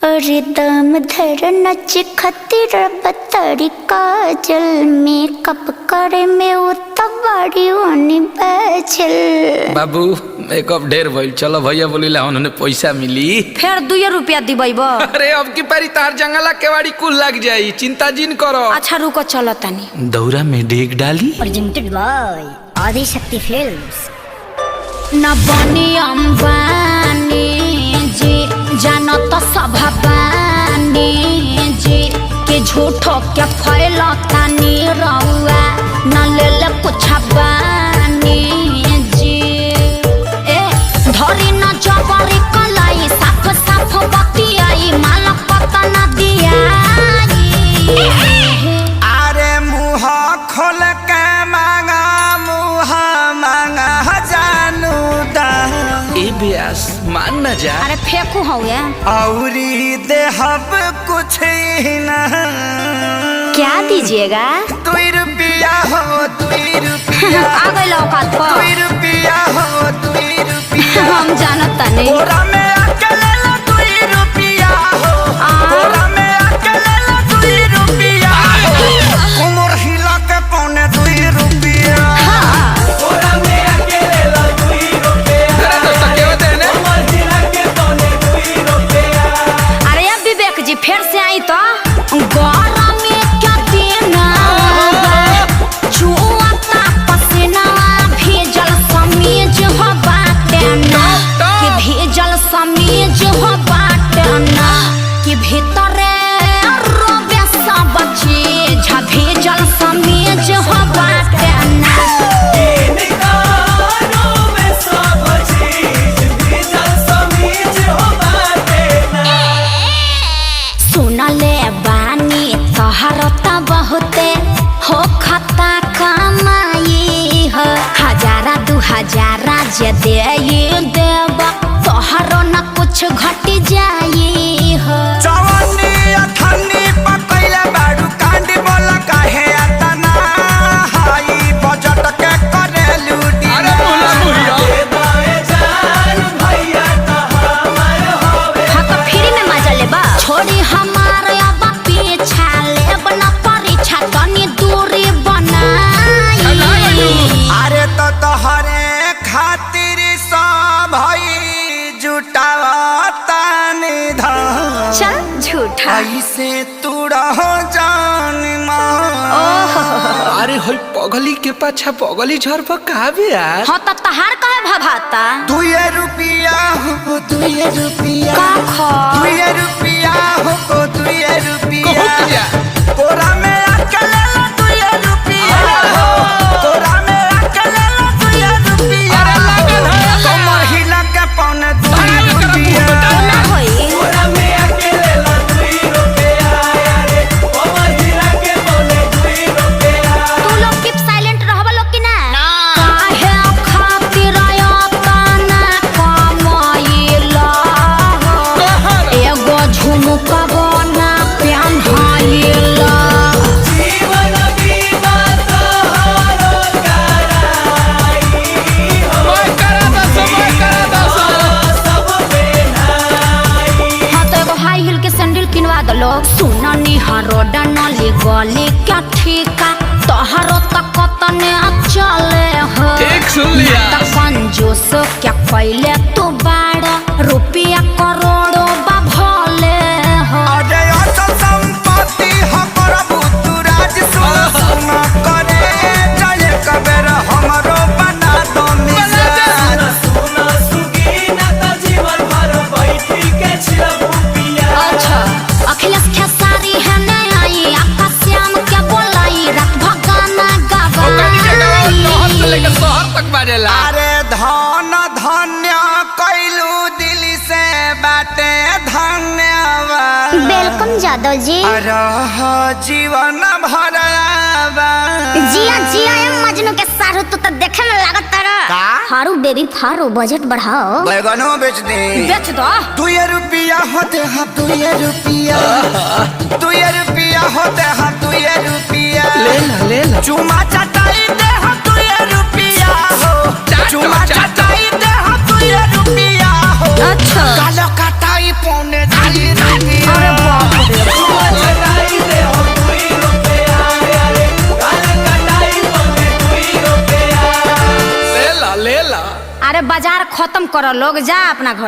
अरे दम धर नच खतिर बतरी काजल मेकअप करे में उतबाड़ी ओनी बैचल। बाबू मेकअप ढेर भइल, चलो भैया बोलिला उन्होंने पैसा मिली फिर 2 रुपया दिबैब। अरे अब की पारी तार जंगला केवाड़ी कुल लग जाई, चिंता जिन करो। अच्छा रुको चलो तनी दौरा में डेग डाली। Presented by Adishakti films. न बनी अंबानी जी जानो तो सभाबानी जी के झूठो के फैलता नी रहुआ न ले ले कुछ बानी जी। ए धरी न जबरी कलाई साफ साफ बतियाई माला पता न दिया। अरे मुँह खोल के मांगा मुँह मांगा जानू दा ए ब्यास मान न जा। अरे फेंकू हो या औरी देहब कुछ ही ना। क्या दीजिएगा? 2 रुपया हो 2 रुपया आ गए औकात पर। 2 रुपया हो 2 रुपया हम जानत नहीं। बोरा में अकेले ला 2 रुपया हो। बोरा में अकेले ला 2 रुपया हो। उमर हिला के पौने 2 रुपया। बोरा में अकेले ला 2 रुपया। अरे दोस्त क्या होते हैं? उमर हिला के पौने 2 रुपया। अरे अब विवेक जी फिर से आई तो गौरा में क्या देना चुआता पसीना भेजल समीज हो बाटना कि भेजल समीज हो बाटना कि भीतरे रोबे सब चीज भेजल समीज हो बाटना। सुनले बानी तोहरता बहुते हो खता कमाई हो 1000 2000 जे दे देब तोहरो न कुछ घट जाई हो। जवानी अथनी पकैले बाडू कांडी बोला काहे अतना हाई बजट के करे लूटी। अरे बोला बुढ़िया। हाँ तो फ्री में मजा लेबा छोड़ी हमारे अब पीछा लेब न परीक्षा तनी दूरी बनाई। अरे तो तोहरे खातिर सब भई जुटावता निधन। चल झूठा ऐसे तू रहो जान मान। अरे होई पगली के पाछा पगली झर पर का ब्यास। हाँ तो तहार कहे भभाता 2 रुपया हो 2 रुपया। का खा 2 रुपया हो 2 रुपया। कहत जा। बोरा में अकेले ला 2 रुपया हो। बोरा में अकेले ला 2 रुपया। अरे लागल है। कमर हिला के पौने 2 रुपया। ना होई बोरा में अकेले ला 2 रुपया। अरे कमर हिला के पौने 2 रुपया। तू लोग कीप साइलेंट रहबा लोग की ना काहे खातिर आयता ना कमाइला एगो झुमका बना पेन्हाइला। जीवन बीमा तोहरो कराई हो। मैं करा दस सब बेनाई। हाँ तो एगो हाई हिल के सैंडल किनवा दलो। सुननी हरोडा नली गली क्या ठीका तोहरो तक तने चले हो। ठीक सुन लिया। त कंजूस क्या पहले तू बाड़ा रुपया करोड़ों बा भले हो। अरे अचल संपत्ति हो प्रभु तू राज सुन करे चले कबेर हमरो बना दो मिजान। सुन सुगीना त जीवन भर बैठी के छिलबू पिया। अच्छा अखिलेश खेसारी है ने आई आकाश श्याम क्या बोलाई रात भगाना ओकनी के गवा शहर से लेकर गवाई। शहर तक बाजेला। अरे धन धन्य कैलू दिल से बाटे धन्यवाद। वेलकम जादव जी। रह जीवन भर जिया जिया एम मजनू के सारू तू तो देखे में लागत तारा। का? हारू बेबी फारू बजट बढ़ाओ। बैगनो बेच दे। बेच दो 2 रुपया होते हैं 2 रुपया। 2 रुपया होते हैं 2 रुपया। ले ला। चुमा चटाई दे हम 2 रुपया हो। चुमा चटाई दे हम 2 रुपया हो। अच्छा कालो कटाई पौने 2 रुपया। अरे बाजार खत्म करो लोग, जा अपना घर।